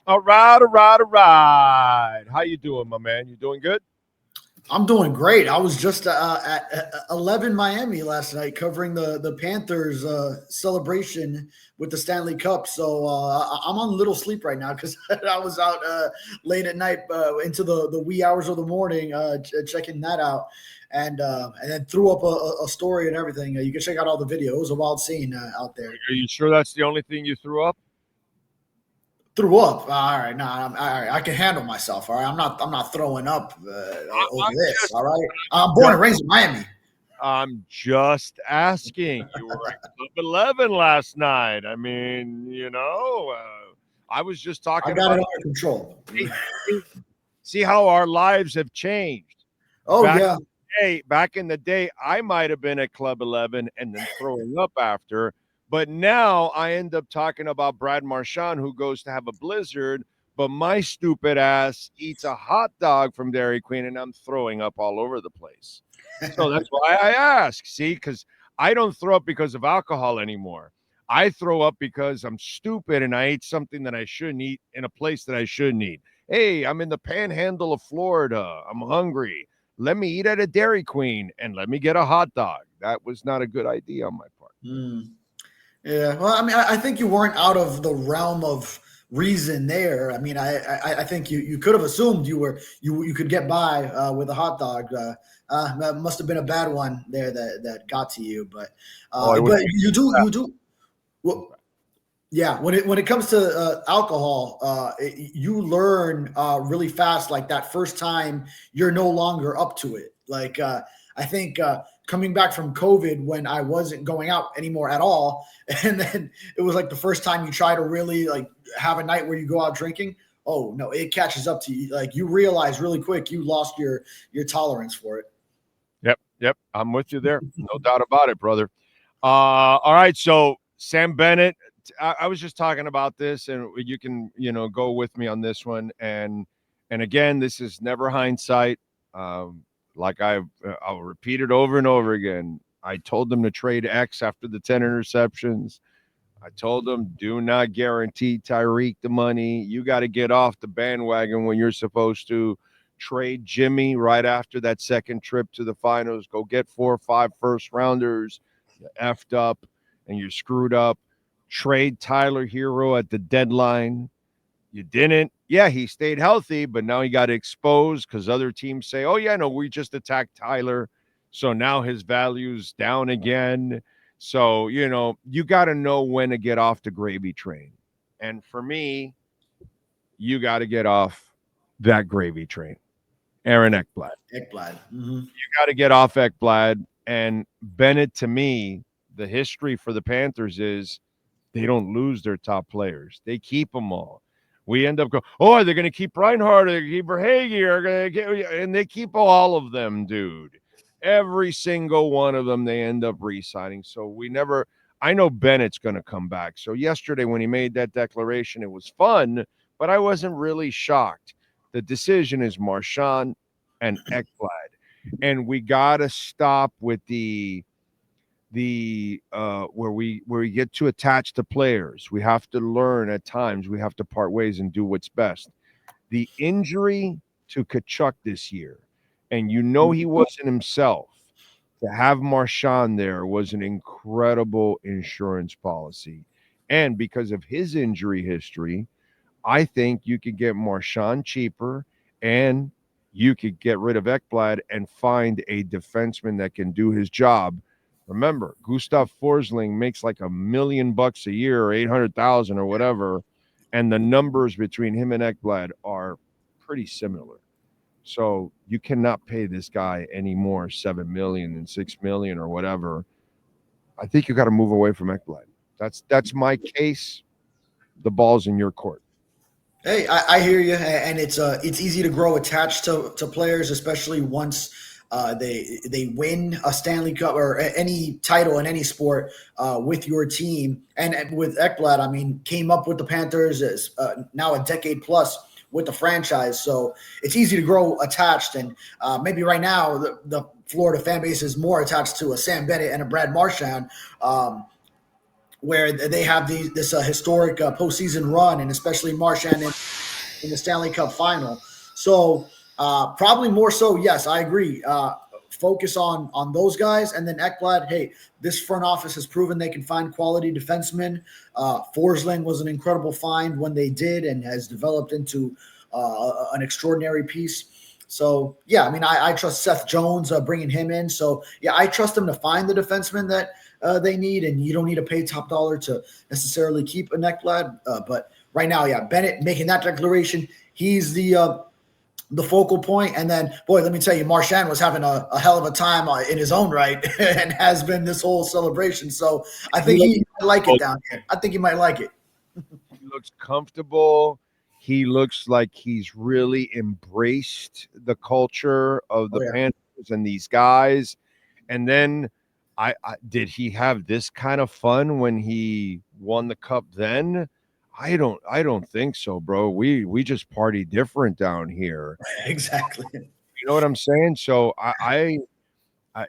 All right, all right, all right. How you doing, my man? You doing good? I'm doing great. I was just at 11 Miami last night covering the Panthers celebration with the Stanley Cup. So I'm on little sleep right now because I was out late at night into the wee hours of the morning checking that out. And then threw up a story and everything. You can check out all the video. It was a wild scene out there. Are you sure that's the only thing you threw up? Threw up. All right, all right. I can handle myself. All right, I'm not throwing up over this. All right, I'm born and raised in Miami. I'm just asking. You were at Club 11 last night. I mean, I was just I talking got about it under control. see how our lives have changed. Oh Back yeah. Back in the day, I might have been at Club 11 and then throwing up after. But now I end up talking about Brad Marchand, who goes to have a blizzard, but my stupid ass eats a hot dog from Dairy Queen and I'm throwing up all over the place. So that's why I ask. See, because I don't throw up because of alcohol anymore. I throw up because I'm stupid and I ate something that I shouldn't eat in a place that I shouldn't eat. Hey, I'm in the panhandle of Florida. I'm hungry. Let me eat at a Dairy Queen and let me get a hot dog. That was not a good idea on my part. Yeah. Well, I mean, I think you weren't out of the realm of reason there. I mean, I think you could have assumed you could get by with a hot dog. That must have been a bad one there that got to you. But you do. Well, yeah, when it comes to alcohol, you learn really fast. Like that first time, you're no longer up to it. Like I think coming back from COVID, when I wasn't going out anymore at all, and then it was like the first time you try to really like have a night where you go out drinking. Oh no, it catches up to you. Like you realize really quick you lost your tolerance for it. Yep. I'm with you there. No doubt about it, brother. All right. So Sam Bennett, I was just talking about this, and you can, go with me on this one. And again, this is never hindsight. Like I'll repeat it over and over again. I told them to trade X after the 10 interceptions. I told them, do not guarantee Tyreek the money. You got to get off the bandwagon when you're supposed to. Trade Jimmy right after that second trip to the finals. Go get 4 or 5 first rounders. You effed up and you screwed up. Trade Tyler Hero at the deadline. You didn't. Yeah, he stayed healthy, but now he got exposed because other teams say, oh, yeah, no, we just attacked Tyler. So now his value's down again. So, you got to know when to get off the gravy train. And for me, you got to get off that gravy train. Aaron Ekblad. Mm-hmm. You got to get off Ekblad. And Bennett, to me, the history for the Panthers is they don't lose their top players. They keep them all. We end up going, oh, they're going to keep Reinhardt, they're going to keep Verhaeghe, and they keep all of them, dude. Every single one of them, they end up re-signing. So I know Bennett's going to come back. So yesterday when he made that declaration, it was fun, but I wasn't really shocked. The decision is Marchand and Ekblad. And we got to stop with the where we get too attached to players. We have to learn at times. We have to part ways and do what's best. The injury to Kachuk this year, and he wasn't himself. To have Marchand there was an incredible insurance policy. And because of his injury history, I think you could get Marchand cheaper and you could get rid of Ekblad and find a defenseman that can do his job. Remember, Gustav Forsling makes like $1 million a year or 800,000 or whatever, and the numbers between him and Ekblad are pretty similar. So you cannot pay this guy any more $7 million and $6 million or whatever. I think you got to move away from Ekblad. That's my case. The ball's in your court. Hey, I hear you, and it's easy to grow attached to players, especially once they win a Stanley Cup or any title in any sport with your team. And with Ekblad, I mean, came up with the Panthers as now a decade plus with the franchise, so it's easy to grow attached. And maybe right now the Florida fan base is more attached to a Sam Bennett and a Brad Marchand. where they have this historic postseason run, and especially Marchand in the Stanley Cup final. So probably more so, yes, I agree. Focus on those guys, and then Ekblad. Hey, this front office has proven they can find quality defensemen. Forsling was an incredible find when they did, and has developed into an extraordinary piece. So yeah, I mean, I trust Seth Jones bringing him in. So yeah, I trust them to find the defensemen that they need, and you don't need to pay top dollar to necessarily keep a Ekblad. But right now, yeah, Bennett making that declaration. He's the focal point. And then, boy, let me tell you, Marchand was having a hell of a time in his own right and has been this whole celebration. So I think he might like it down here. I think he might like it. He looks comfortable. He looks like he's really embraced the culture of the Panthers and these guys. And then I did he have this kind of fun when he won the cup then? I don't think so, bro. We just party different down here. Exactly. You know what I'm saying? So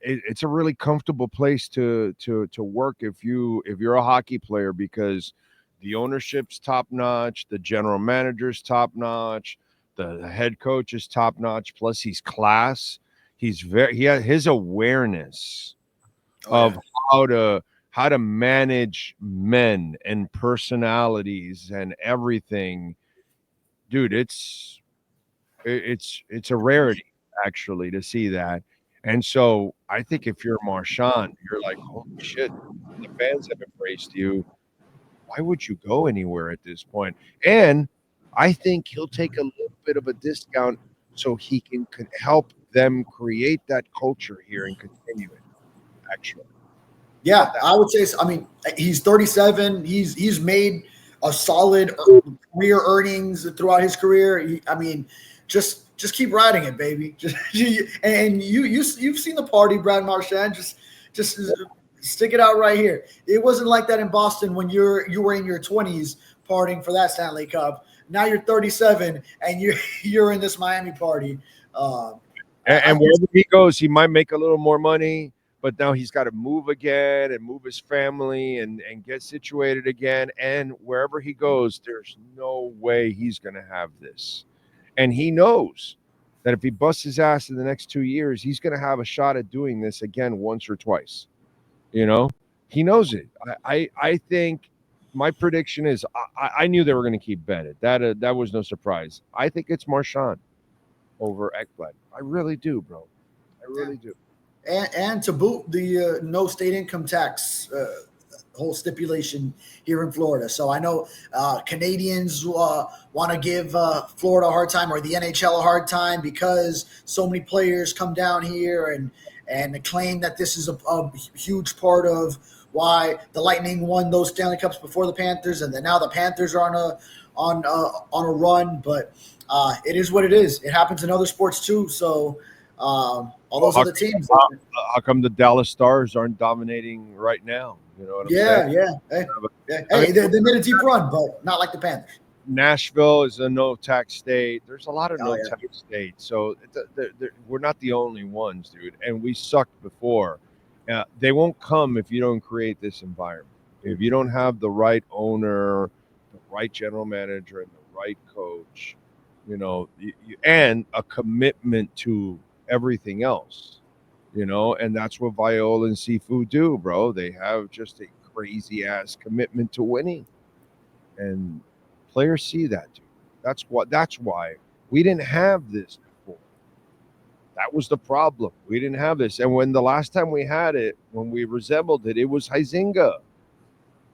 it's a really comfortable place to work if you're a hockey player, because the ownership's top notch, the general manager's top notch, the head coach is top notch. Plus, he's class. He has his awareness of how to manage men and personalities and everything, dude. It's a rarity actually to see that. And so I think if you're Marchand, you're like, holy shit, the fans have embraced you. Why would you go anywhere at this point? And I think he'll take a little bit of a discount so he can help them create that culture here and continue it, actually. Yeah, I would say. I mean, he's 37. He's made a solid career earnings throughout his career. I mean, just keep riding it, baby. And you've seen the party, Brad Marchand. Just stick it out right here. It wasn't like that in Boston when you were in your 20s partying for that Stanley Cup. Now you're 37 and you're in this Miami party. And wherever he goes, he might make a little more money, but now he's got to move again and move his family and get situated again. And wherever he goes, there's no way he's going to have this. And he knows that if he busts his ass in the next 2 years, he's going to have a shot at doing this again once or twice. You know, he knows it. I think my prediction is I knew they were going to keep Bennett. That was no surprise. I think it's Marchand over Ekblad. I really do, bro. I really do. And to boot, the no state income tax whole stipulation here in Florida. So I know Canadians want to give Florida a hard time, or the NHL a hard time, because so many players come down here and claim that this is a huge part of why the Lightning won those Stanley Cups before the Panthers, and then now the Panthers are on a run. But it is what it is. It happens in other sports too. So all those other teams. How come the Dallas Stars aren't dominating right now? You know what I'm saying? Hey, they made a deep run, but not like the Panthers. Nashville is a no-tax state. There's a lot of no-tax states. So we're not the only ones, dude. And we sucked before. They won't come if you don't create this environment. If you don't have the right owner, the right general manager, and the right coach, and a commitment to everything else, and that's what Viola and Seafood do, bro. They have just a crazy ass commitment to winning, and players see that, dude. That's why we didn't have this before. That was the problem. We didn't have this. And when the last time we had it, when we resembled it, it was Huizenga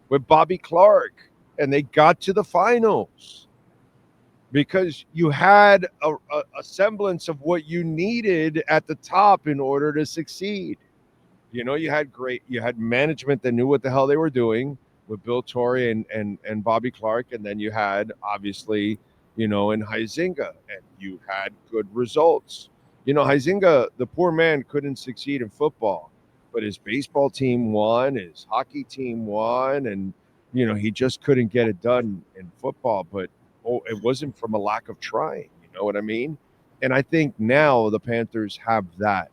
with Bobby Clark, and they got to the finals because you had a semblance of what you needed at the top in order to succeed. You had management that knew what the hell they were doing with Bill Torrey and Bobby Clark, and then you had obviously, in Huizenga, and you had good results. Huizenga, the poor man, couldn't succeed in football, but his baseball team won, his hockey team won, and he just couldn't get it done in football. But it wasn't from a lack of trying. You know what I mean? And I think now the Panthers have that.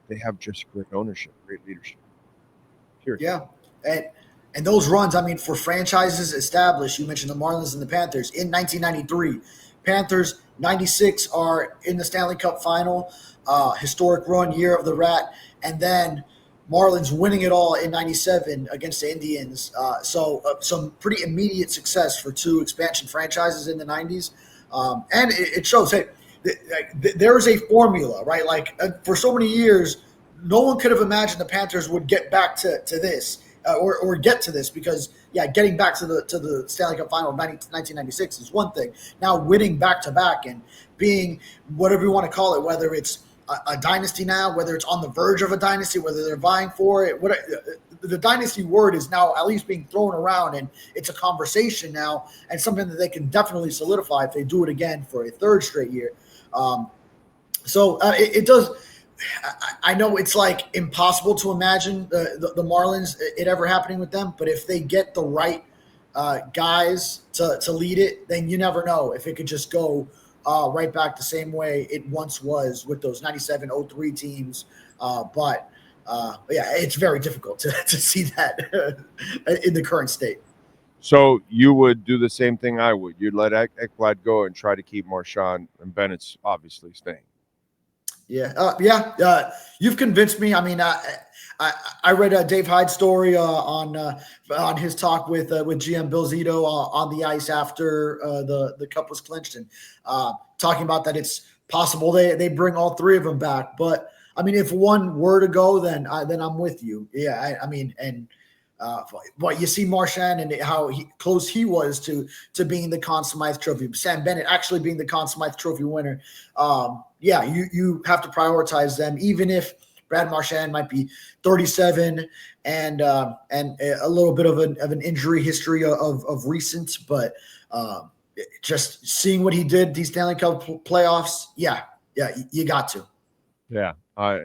They have just great ownership, great leadership. Period. Yeah, And those runs, I mean, for franchises established, you mentioned the Marlins and the Panthers in 1993. Panthers, 96 are in the Stanley Cup final, historic run, year of the Rat. And then Marlins winning it all in 97 against the Indians. So some pretty immediate success for two expansion franchises in the 90s. And it shows, hey, there is a formula, right? Like for so many years, no one could have imagined the Panthers would get back to this or get to this because, getting back to the Stanley Cup final of 1996 is one thing. Now winning back-to-back and being whatever you want to call it, whether it's a dynasty now, whether it's on the verge of a dynasty, whether they're vying for it, the dynasty word is now at least being thrown around, and it's a conversation now and something that they can definitely solidify if they do it again for a third straight year. So it does. I know it's like impossible to imagine the Marlins, it ever happening with them, but if they get the right guys to lead it, then you never know if it could just go right back the same way it once was with those 97-03 teams. But it's very difficult to see that in the current state. So you would do the same thing I would. You'd let Ekblad go and try to keep Marchand, and Bennett's obviously staying. You've convinced me. I mean, I read Dave Hyde's story on his talk with GM Bill Zito on the ice after the cup was clinched, and talking about that it's possible they bring all three of them back. But I mean, if one were to go, then I'm with you. But you see Marchand and how close he was to being the Conn Smythe Trophy. Sam Bennett actually being the Conn Smythe Trophy winner. You have to prioritize them, even if Brad Marchand might be 37 and a little bit of an injury history of recent. But just seeing what he did these Stanley Cup playoffs, you got to. Yeah,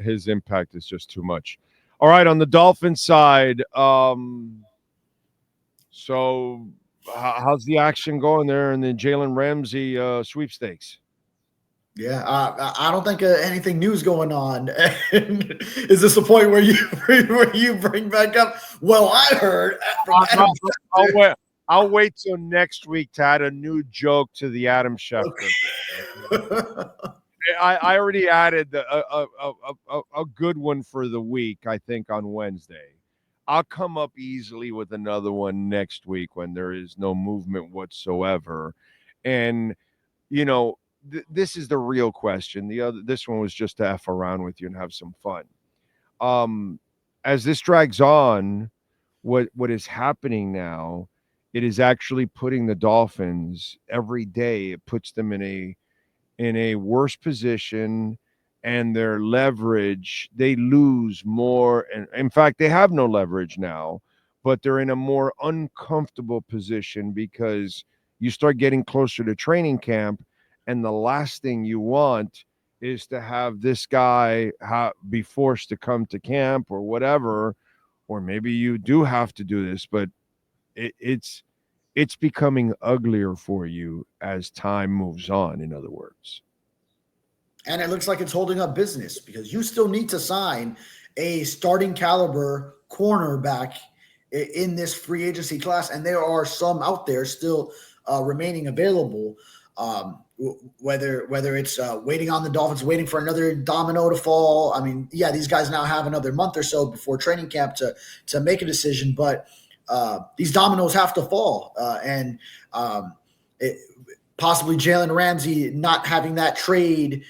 his impact is just too much. All right, on the Dolphins side, so how's the action going there in the Jalen Ramsey sweepstakes? Yeah, I don't think anything new's going on. Is this a point where you bring back up? Well, I heard. I'll wait till next week to add a new joke to the Adam Schefter. Okay. I already added a good one for the week, I think, on Wednesday. I'll come up easily with another one next week when there is no movement whatsoever. And, this is the real question. This one was just to F around with you and have some fun. As this drags on, what is happening now, it is actually putting the Dolphins every day. It puts them in a worse position, and their leverage, they lose more. And in fact, they have no leverage now, but they're in a more uncomfortable position because you start getting closer to training camp, and the last thing you want is to have this guy be forced to come to camp or whatever, or maybe you do have to do this, but it's becoming uglier for you as time moves on, in other words. And it looks like it's holding up business because you still need to sign a starting caliber cornerback in this free agency class. And there are some out there still remaining available. Whether it's waiting on the Dolphins, waiting for another domino to fall. I mean, these guys now have another month or so before training camp to make a decision, but these dominoes have to fall. Possibly Jalen Ramsey not having that trade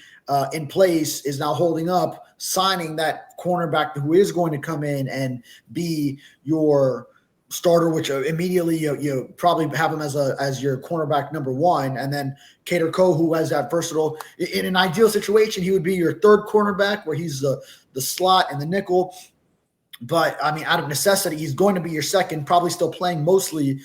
in place is now holding up signing that cornerback who is going to come in and be your starter, which immediately you probably have him as your cornerback number one, and then Cater Coe, who has that versatile. In an ideal situation, he would be your third cornerback, where he's the slot and the nickel. But I mean, out of necessity, he's going to be your second, probably still playing mostly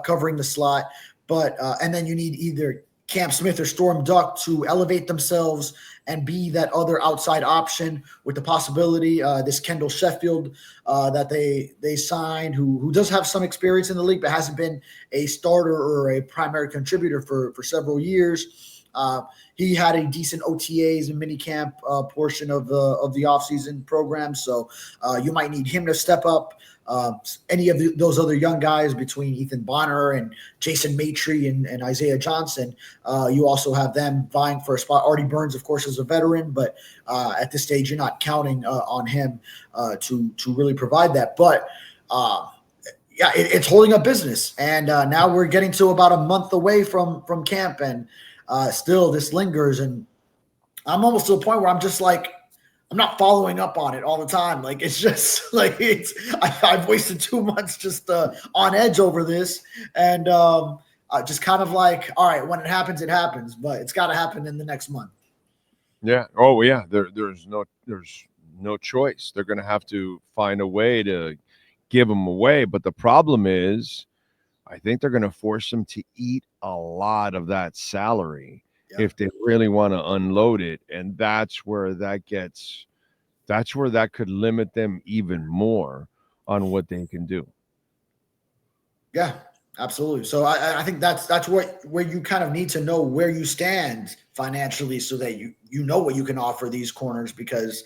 covering the slot. But and then you need either Cam Smith or Storm Duck to elevate themselves and be that other outside option, with the possibility this Kendall Sheffield that they signed, who does have some experience in the league but hasn't been a starter or a primary contributor for several years. He had a decent OTAs and minicamp portion of the offseason program, so you might need him to step up. Any of those other young guys between Ethan Bonner and Jason Maitre and Isaiah Johnson, you also have them vying for a spot. Artie Burns, of course, is a veteran, but at this stage, you're not counting on him to really provide that. But yeah, it's holding up business, and now we're getting to about a month away from camp, and still this lingers, and I'm almost to a point where I'm just like, I'm not following up on it all the time. Like, it's just like I've wasted 2 months just on edge over this, and just kind of like, all right, when it happens, but it's got to happen in the next month. Yeah. Oh, yeah. There's no choice. They're going to have to find a way to give them away. But the problem is, I think they're going to force them to eat a lot of that salary if they really want to unload it. And that's where that could limit them even more on what they can do. Yeah, absolutely. So I think that's where you kind of need to know where you stand financially so that you know what you can offer these corners, because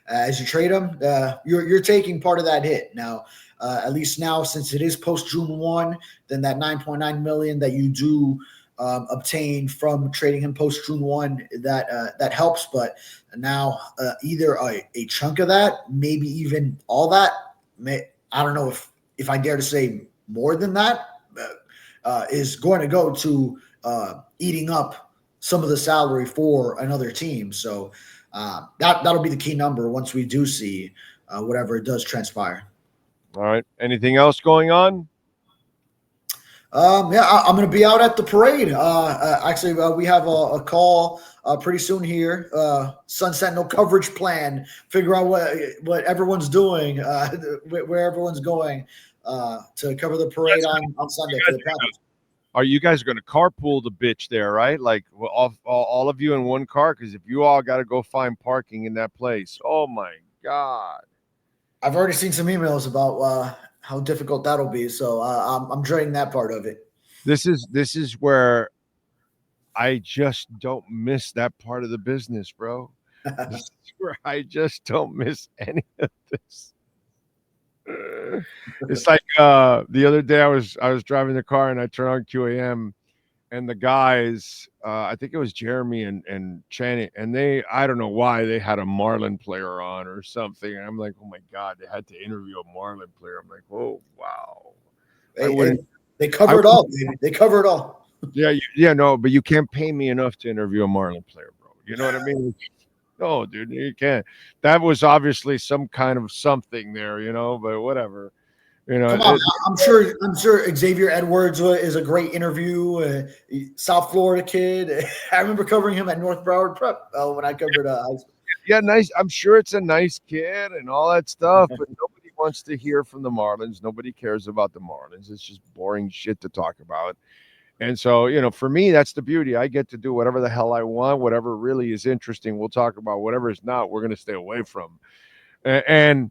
as you trade them, you're taking part of that hit. Now, at least now, since it is post June 1, then that $9.9 million that you do obtain from trading him post June 1, that helps. But now either a chunk of that, maybe even all that, I don't know if I dare to say more than that, is going to go to eating up some of the salary for another team. So that'll be the key number once we do see whatever it does transpire. All right. Anything else going on? Yeah, I'm going to be out at the parade. Actually, we have a call pretty soon here. Sun Sentinel coverage plan. Figure out what everyone's doing, where everyone's going to cover the parade on Sunday for the Panthers. Are you guys going to carpool the bitch there, right? Like all of you in one car? Because if you all got to go find parking in that place, oh my God. I've already seen some emails about how difficult that'll be, so I'm dreading that part of it. This is where I just don't miss that part of the business, bro. This is where I just don't miss any of this. It's like the other day I was driving the car and I turned on QAM, and the guys, I think it was Jeremy and Channing, and I don't know why they had a Marlin player on or something. And I'm like, oh my God, they had to interview a Marlin player. I'm like, oh wow. They cover it all, baby. They cover it all. Yeah, no, but you can't pay me enough to interview a Marlin player, bro. You know what I mean? No, dude, you can't. That was obviously some kind of something there, but whatever. Come on, I'm sure Xavier Edwards is a great interview. South Florida kid. I remember covering him at North Broward Prep when I covered high school. Yeah, nice. I'm sure it's a nice kid and all that stuff, but nobody wants to hear from the Marlins. Nobody cares about the Marlins. It's just boring shit to talk about. And so, for me, that's the beauty. I get to do whatever the hell I want, whatever really is interesting. We'll talk about whatever is not, we're going to stay away from. And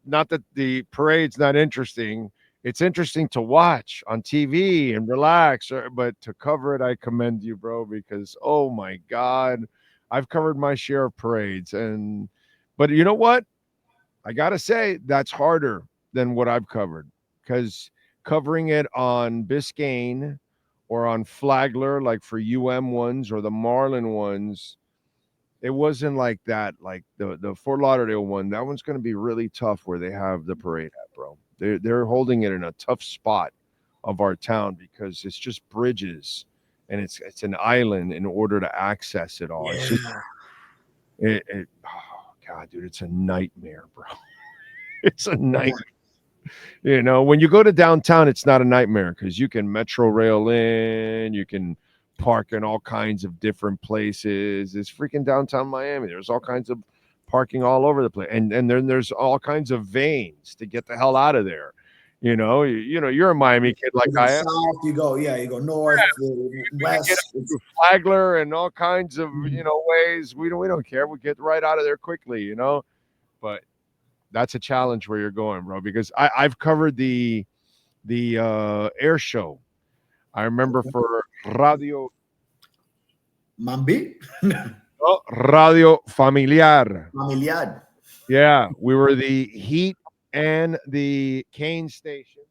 not that the parade's not interesting. It's interesting to watch on TV and relax, but to cover it, I commend you, bro, because, oh my God, I've covered my share of parades. But you know what? I got to say, that's harder than what I've covered, because covering it on Biscayne or on Flagler, like for ones or the Marlin ones, it wasn't like that. Like the Fort Lauderdale one, that one's going to be really tough where they have the parade at, bro. They're holding it in a tough spot of our town because it's just bridges and it's an island in order to access it all. Yeah. It's just oh God, dude, it's a nightmare, bro. It's a nightmare. When you go to downtown, it's not a nightmare because you can Metro Rail in, you can park in all kinds of different places. It's freaking downtown Miami. There's all kinds of parking all over the place, and then there's all kinds of veins to get the hell out of there. You're a Miami kid like I am. South, you go north, west, Flagler, and all kinds of ways. We don't care. We get right out of there quickly, But that's a challenge where you're going, bro. Because I've covered the air show. I remember for Radio Mambi? Oh, Radio Familiar. Familiar. Yeah, we were the Heat and the Kane station.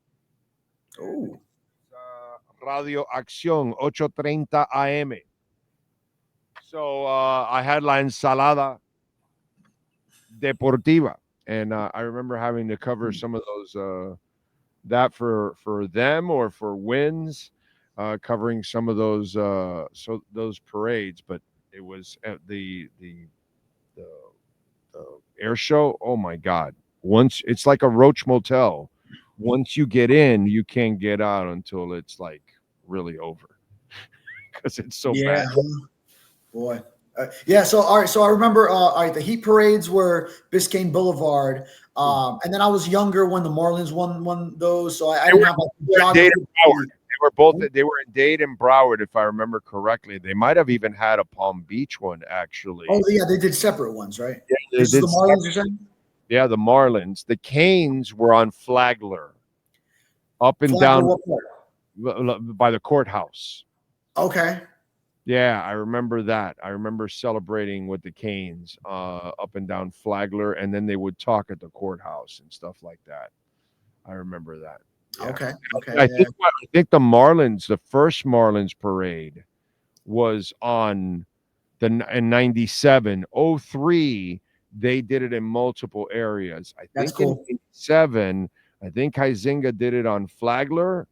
Oh. Radio Acción 8:30 AM. So I had La Ensalada Deportiva, and I remember having to cover some of those that for them or for wins, covering some of those parades. But it was at the, the air show. Oh my God! Once it's like a Roach Motel. Once you get in, you can't get out until it's like really over because it's so Yeah. bad. Boy. Yeah, so all right, so I remember all right, the Heat parades were Biscayne Boulevard. And then I was younger when the Marlins won those, so I They didn't were have like in Dade geography. and Broward. They were both. They were in Dade and Broward, if I remember correctly. They might have even had a Palm Beach one, actually. Oh yeah, they did separate ones, right? Yeah, they This is did. the Marlins, you're saying? Yeah, the Marlins. The Canes were on Flagler, up and Flagler, down what part? by the courthouse. Okay. Yeah, I remember that. I remember celebrating with the Canes up and down Flagler, and then they would talk at the courthouse and stuff like that. I remember that. Yeah. Okay. Okay. I think the Marlins, the first Marlins parade was on in 97. 03, they did it in multiple areas. I That's think cool. in 87, I think Huizinga did it on Flagler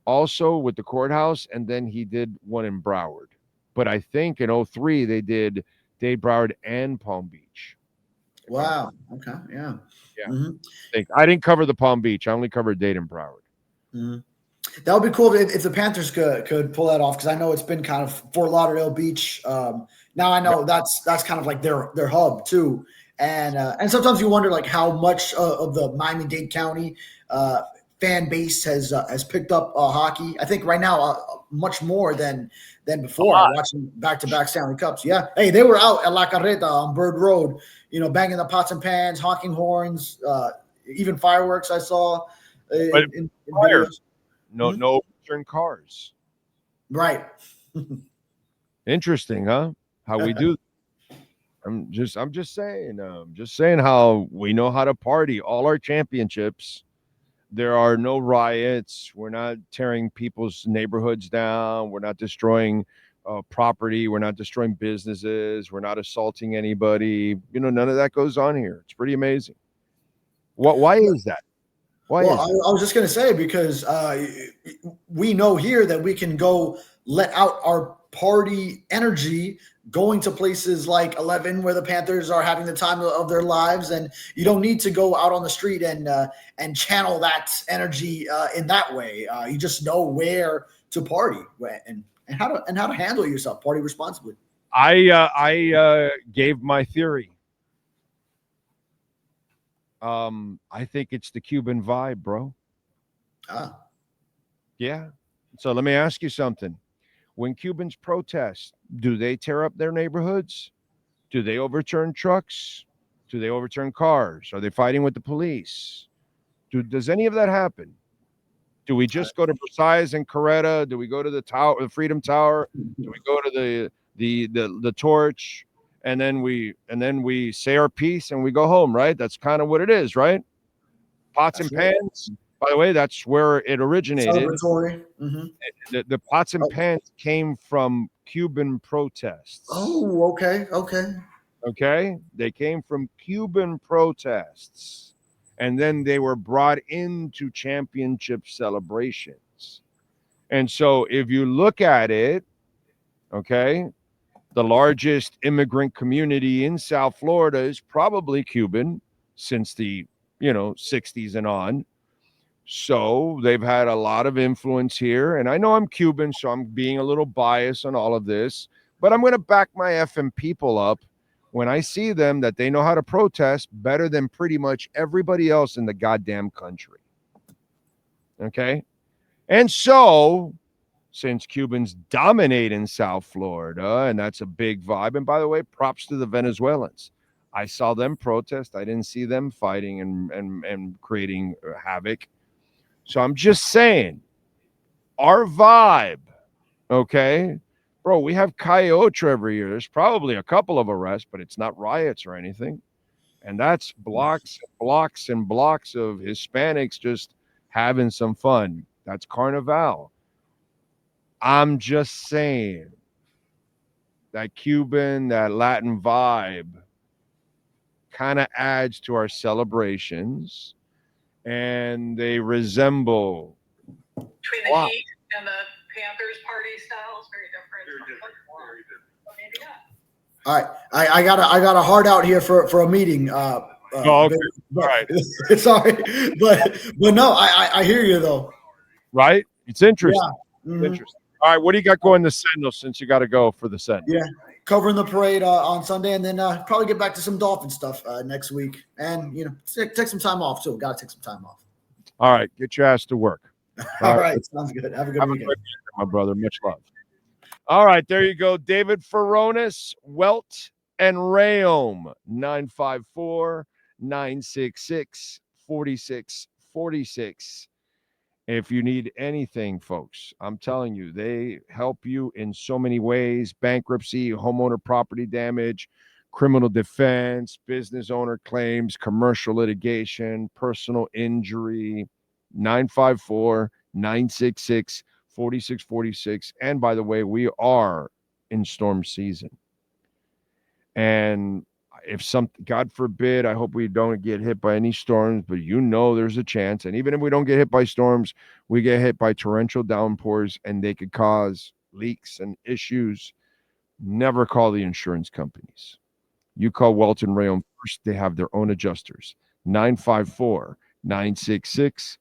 also with the courthouse, and then he did one in Broward. But I think in 03, they did Dade, Broward, and Palm Beach. Wow. Okay. Yeah. Yeah. Mm-hmm. I didn't cover the Palm Beach. I only covered Dade and Broward. Mm-hmm. That would be cool if the Panthers could pull that off, because I know it's been kind of Fort Lauderdale Beach. Now I know that's kind of like their hub too, and sometimes you wonder like how much of the Miami-Dade County fan base has picked up hockey. I think right now much more than before. Watching back-to-back Stanley Cups. Yeah, hey, they were out at La Carreta on Bird Road, banging the pots and pans, honking horns, even fireworks. I saw in videos. No overturned cars. Right. Interesting, huh? How we do. I'm just saying. Just saying how we know how to party. All our championships. There are no riots. We're not tearing people's neighborhoods down. We're not destroying property. We're not destroying businesses. We're not assaulting anybody. None of that goes on here. It's pretty amazing. Why is that? I was just going to say, because we know here that we can go let out our party energy going to places like 11 where the Panthers are having the time of their lives, and you don't need to go out on the street and channel that energy in that way. You just know where to party and how to handle yourself, party responsibly. I gave my theory. I think it's the Cuban vibe, bro. Yeah. So let me ask you something. When Cubans protest, do they tear up their neighborhoods? Do they overturn trucks? Do they overturn cars? Are they fighting with the police? Does any of that happen? Do we just go to Versailles and Coretta? Do we go to the tower, the Freedom Tower? Do we go to the Torch? And then we say our piece and we go home, right? That's kind of what it is, right? Pots and pans. By the way, that's where it originated. Celebratory. Mm-hmm. The pots and pans came from Cuban protests. Oh, okay. Okay? They came from Cuban protests. And then they were brought into championship celebrations. And so if you look at it, okay, the largest immigrant community in South Florida is probably Cuban since the 60s and on. So they've had a lot of influence here. And I know I'm Cuban, so I'm being a little biased on all of this, but I'm going to back my effing people up when I see them that they know how to protest better than pretty much everybody else in the goddamn country. Okay? And so, since Cubans dominate in South Florida, and that's a big vibe, and by the way, props to the Venezuelans. I saw them protest. I didn't see them fighting and creating havoc. So I'm just saying, our vibe, okay, Bro, we have coyote every year. There's probably a couple of arrests, but it's not riots or anything. And that's blocks and blocks and blocks of Hispanics just having some fun. That's Carnival. I'm just saying that Cuban, that Latin vibe kind of adds to our celebrations, and they resemble between the Heat and the Panthers party styles, very different. Very different. Maybe not. All right, I got a heart out here for a meeting. Oh, okay. But, All right. Sorry, but no, I hear you though. Right? It's interesting. Yeah. Mm-hmm. Interesting. All right, what do you got going to Sentinel since you got to go for the Sentinel? Yeah, covering the parade on Sunday, and then probably get back to some Dolphin stuff next week, and take some time off too. Got to take some time off. All right, get your ass to work. All right, sounds good. Have a good weekend, my brother. Much love. All right, there you go, David Furones, Welt and Rheaume, 954-966-4646. If you need anything, folks, I'm telling you, they help you in so many ways: bankruptcy, homeowner property damage, criminal defense, business owner claims, commercial litigation, personal injury. 954-966-4646. And by the way, we are in storm season. And if something, God forbid, I hope we don't get hit by any storms, but there's a chance. And even if we don't get hit by storms, we get hit by torrential downpours, and they could cause leaks and issues. Never call the insurance companies. You call Welt and Rheaume first. They have their own adjusters. 954-966-4646.